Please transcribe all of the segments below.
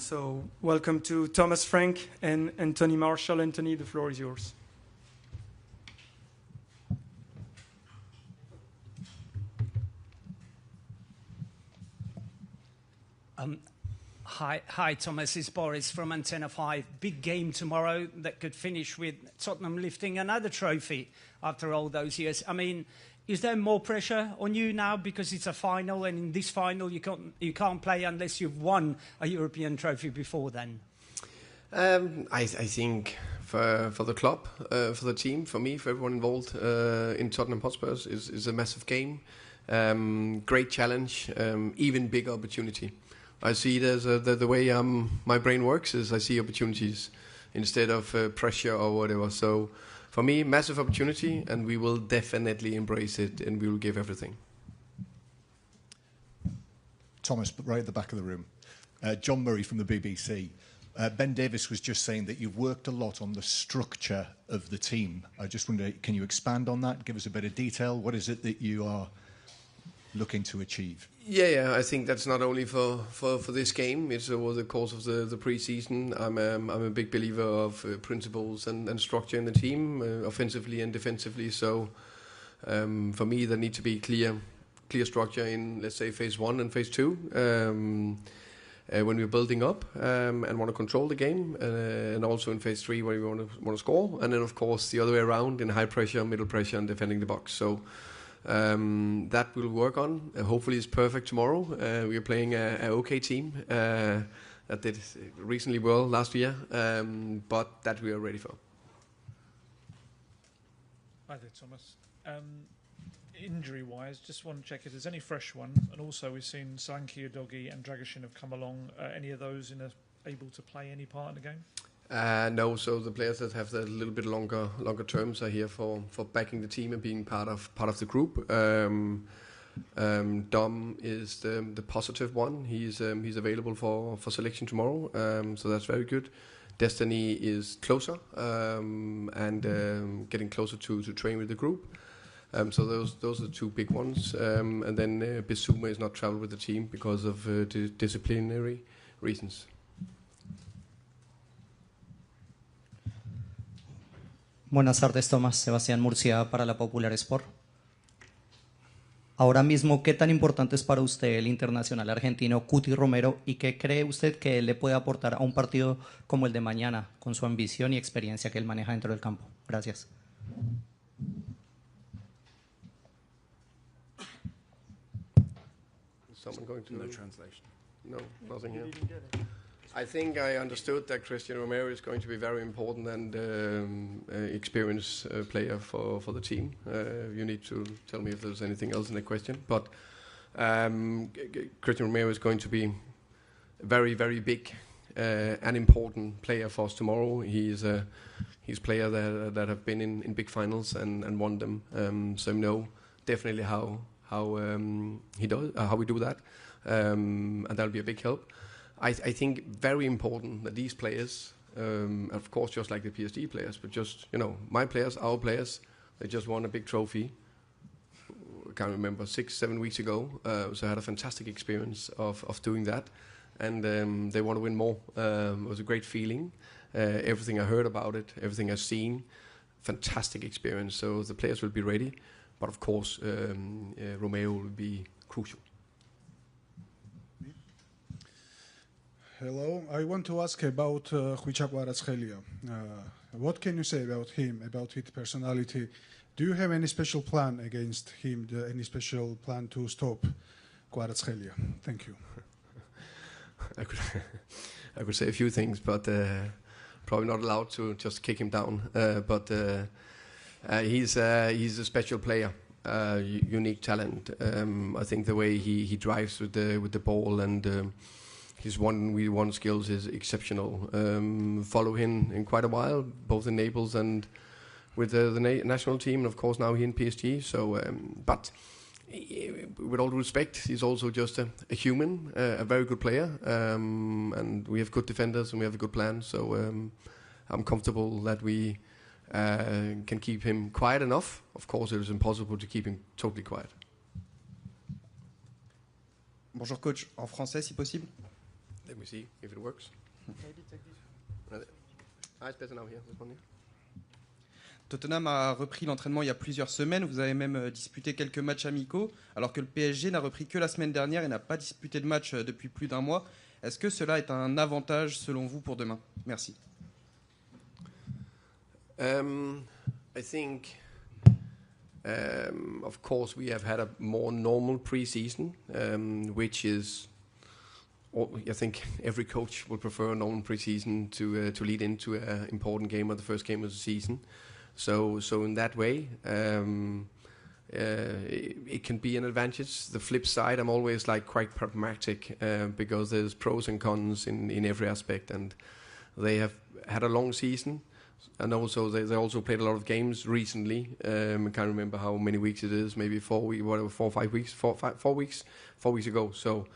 So welcome to Thomas Frank and Anthony Marshall. Anthony, the floor is yours. Hi, Thomas. It's Boris from Antenna 5. Big game tomorrow that could finish with Tottenham lifting another trophy after all those years. I mean, is there more pressure on you now because it's a final, and in this final you can't play unless you've won a European trophy before then? I think for the club, for the team, for me, for everyone involved in Tottenham Hotspur is a massive game. Great challenge, even bigger opportunity. I see it as the way my brain works is I see opportunities instead of pressure or whatever. So for me, massive opportunity, and we will definitely embrace it, and we will give everything. Thomas, right at the back of the room. John Murray from the BBC. Ben Davis was just saying that you've worked a lot on the structure of the team. I just wonder, can you expand on that? Give us a bit of detail. What is it that you are looking to achieve? Yeah. I think that's not only for this game. It's over the course of the pre-season. I'm a big believer of principles and structure in the team, offensively and defensively. So for me, there needs to be clear structure in, let's say, phase 1 and phase 2. When we're building up and want to control the game, and also in phase 3 where we want to score, and then of course the other way around in high pressure, middle pressure, and defending the box. So that we'll work on. Hopefully it's perfect tomorrow. We are playing an OK team that did reasonably well last year, but that we are ready for. Hi there, Thomas. Injury-wise, just want to check if there's any fresh ones, and also we've seen Solanke, Udogie and Dragoshin have come along. Any of those able to play any part in the game? No, so the players that have the little bit longer terms are here for backing the team and being part of the group. Dom is the positive one. He's available for selection tomorrow, so that's very good. Destiny is closer and getting closer to train with the group. So those are the two big ones. And then Bissouma is not traveled with the team because of disciplinary reasons. Buenas tardes, Tomás. Sebastián Murcia para la Popular Sport. Ahora mismo, ¿qué tan importante es para usted el internacional argentino Cuti Romero y qué cree usted que él le puede aportar a un partido como el de mañana con su ambición y experiencia que él maneja dentro del campo? Gracias. Someone going to... No translation. No, nothing here. I think I understood that Christian Romero is going to be very important and experienced player for the team. You need to tell me if there's anything else in the question. But Christian Romero is going to be very, very big and important player for us tomorrow. He's a player that have been in big finals and won them. So know definitely how he does, how we do that, and that'll be a big help. I think very important that these players, of course, just like the PSG players, but just my players, our players, they just won a big trophy. I can't remember 6-7 weeks ago. So I had a fantastic experience of doing that, and they want to win more. It was a great feeling. Everything I heard about it, everything I've seen, fantastic experience. So the players will be ready. But of course, Romeo will be crucial. Hello, I want to ask about Khvicha Kvaratskhelia. What can you say about him, about his personality? Do you have any special plan against him, any special plan to stop Kvaratskhelia? Thank you. I could say a few things, but probably not allowed to just kick him down. But he's a special player, unique talent. I think the way he drives with the ball and his one-v-one skills is exceptional. Follow him in quite a while, both in Naples and with the national team, and of course now here in PSG. So, but with all respect, he's also just a human, a very good player, and we have good defenders and we have a good plan. So I'm comfortable that we can keep him quiet enough. Of course, it is impossible to keep him totally quiet. Bonjour coach, en français si possible. Let me see if it works. Maybe take this. It's better now here. This one here. Tottenham a repris l'entraînement il y a plusieurs semaines. Vous avez même disputé quelques matchs amicaux, alors que le PSG n'a repris que la semaine dernière et n'a pas disputé de match depuis plus d'un mois. Est-ce que cela est un avantage selon vous pour demain? Merci. I think, of course, we have had a more normal pre-season, which is, I think every coach would prefer a normal pre-season to lead into an important game or the first game of the season. So in that way, it can be an advantage. The flip side, I'm always like quite pragmatic because there's pros and cons in every aspect, and they have had a long season, and also they also played a lot of games recently. I can't remember how many weeks it is, maybe 4 weeks ago. So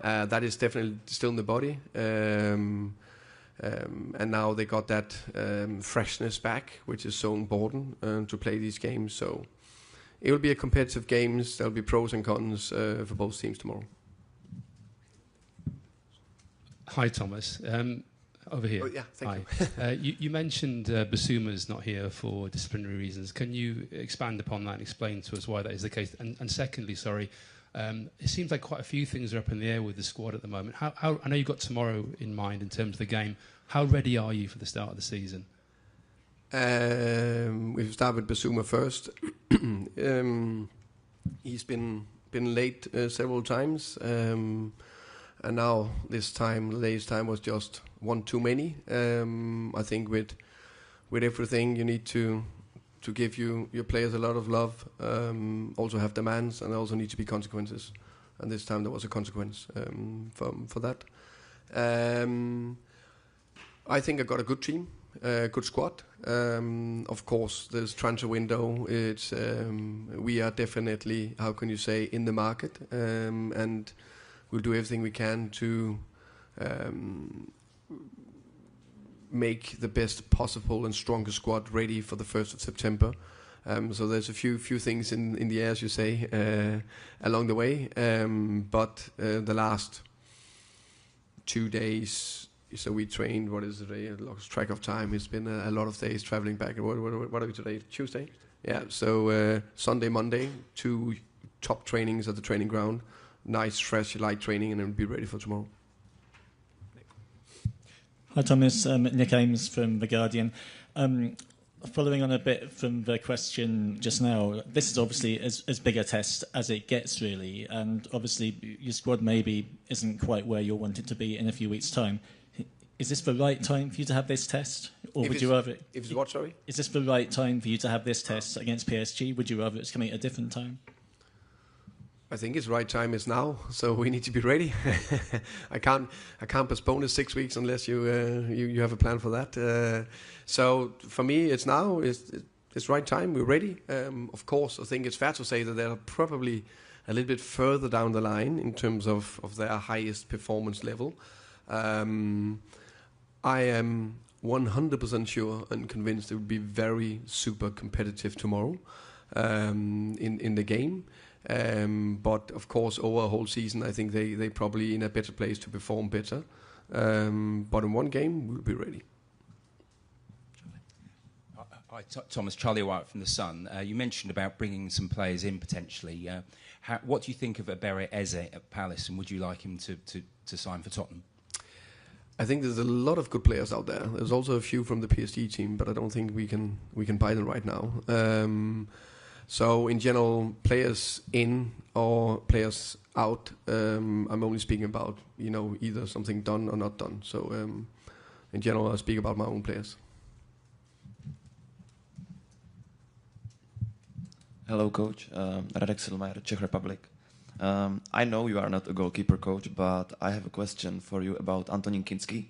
that is definitely still in the body. And now they got that freshness back, which is so important to play these games. So it will be a competitive games. There'll be pros and cons for both teams tomorrow. Hi, Thomas. Over here. Oh, yeah, thank you. You mentioned Basuma's not here for disciplinary reasons. Can you expand upon that and explain to us why that is the case? And secondly, it seems like quite a few things are up in the air with the squad at the moment. How I know you've got tomorrow in mind in terms of the game. How ready are you for the start of the season? We've started with Basuma first. He's been late several times, and now this time, the latest time was just one too many. I think with everything, you need to give your players a lot of love, also have demands, and there also need to be consequences. And this time there was a consequence for that. I think I got a good team, good squad. Of course, there's transfer window. It's we are definitely, how can you say, in the market, and we'll do everything we can to make the best possible and strongest squad ready for the 1st of September. So there's a few things in the air, as you say, along the way. But the last 2 days, so we trained, what is it, I lost track of time. It's been a lot of days traveling back. What are we today? Tuesday? Yeah, so Sunday, Monday, 2 top trainings at the training ground. Nice, fresh, light training, and then we'll be ready for tomorrow. Hi Thomas, Nick Ames from The Guardian. Following on a bit from the question just now, this is obviously as big a test as it gets, really, and obviously your squad maybe isn't quite where you'll want it to be in a few weeks' time. Is this the right time for you to have this test? Or would you rather... If it's what, sorry? Is this the right time for you to have this test against PSG? Would you rather it's coming at a different time? I think it's right time is now, so we need to be ready. I can't postpone it 6 weeks unless you have a plan for that. So for me, it's now. It's right time. We're ready. Of course, I think it's fair to say that they're probably a little bit further down the line in terms of their highest performance level. I am 100% sure and convinced it will be very super competitive tomorrow in the game. But of course, over a whole season, I think they probably in a better place to perform better. But in one game, we'll be ready. Hi, Thomas. Charlie White from The Sun. You mentioned about bringing some players in potentially. What do you think of Ebere Eze at Palace, and would you like him to sign for Tottenham? I think there's a lot of good players out there. There's also a few from the PSG team, but I don't think we can buy them right now. So in general, players in or players out, I'm only speaking about either something done or not done. So in general, I speak about my own players. Hello, coach. Radek Silmajer, Czech Republic. I know you are not a goalkeeper coach, but I have a question for you about Antonín Kinský.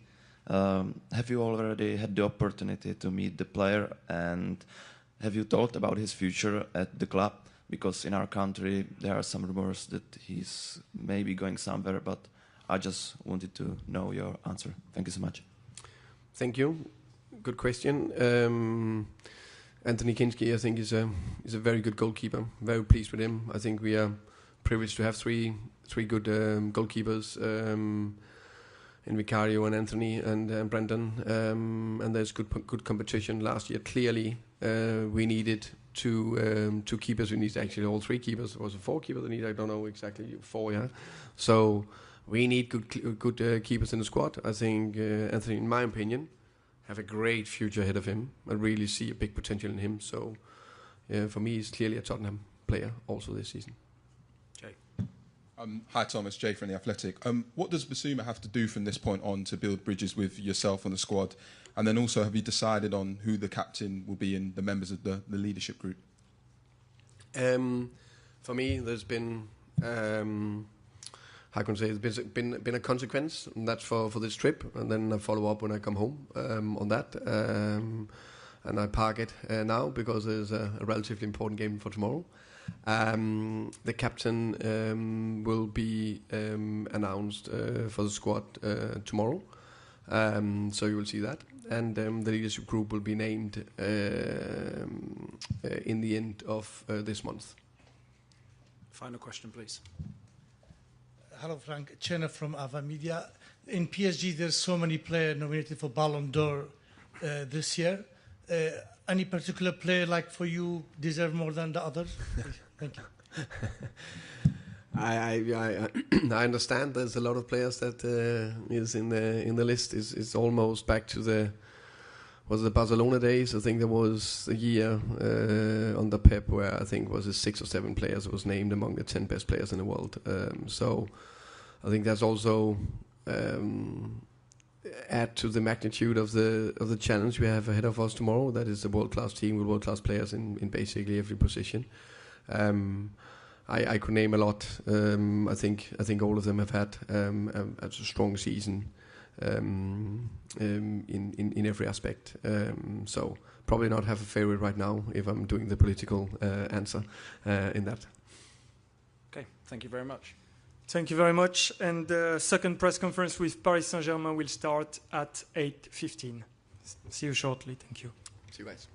Have you already had the opportunity to meet the player, and have you thought about his future at the club? Because in our country there are some rumors that he's maybe going somewhere, but I just wanted to know your answer. Thank you so much. Thank you. Good question. Antonín Kinský, I think, is a very good goalkeeper. Very pleased with him. I think we are privileged to have three good goalkeepers Vicario and Anthony and Brendan, and there's good competition. Last year, clearly, we needed two keepers. We need actually all three keepers. Was it 4 keepers? I don't know exactly, 4. Yeah, so we need good keepers in the squad. I think Anthony, in my opinion, have a great future ahead of him. I really see a big potential in him. So for me, he's clearly a Tottenham player also this season. Jay. Hi Thomas, Jay from The Athletic. What does Basuma have to do from this point on to build bridges with yourself and the squad? And then also, have you decided on who the captain will be and the members of the leadership group? For me, there's been, how can I say, there's been a consequence, and that's for this trip, and then I follow up when I come home on that. And I park it now because there's a relatively important game for tomorrow. The captain will be announced for the squad tomorrow, so you will see that. And the leadership group will be named in the end of this month. Final question, please. Hello, Frank. Chena from Ava Media. In PSG, there's so many players nominated for Ballon d'Or this year. Any particular player, like for you, deserve more than the others? Thank you. I understand there's a lot of players that is in the list. It's almost back to the Barcelona days. I think there was a year under Pep where I think was 6 or 7 players that was named among the 10 best players in the world. So I think that's also add to the magnitude of the challenge we have ahead of us tomorrow. That is a world-class team with world-class players in basically every position. I could name a lot. I think all of them have had a strong season in every aspect. So probably not have a favorite right now if I'm doing the political answer in that. Okay, thank you very much. Thank you very much. And the second press conference with Paris Saint-Germain will start at 8:15. See you shortly. Thank you. See you guys.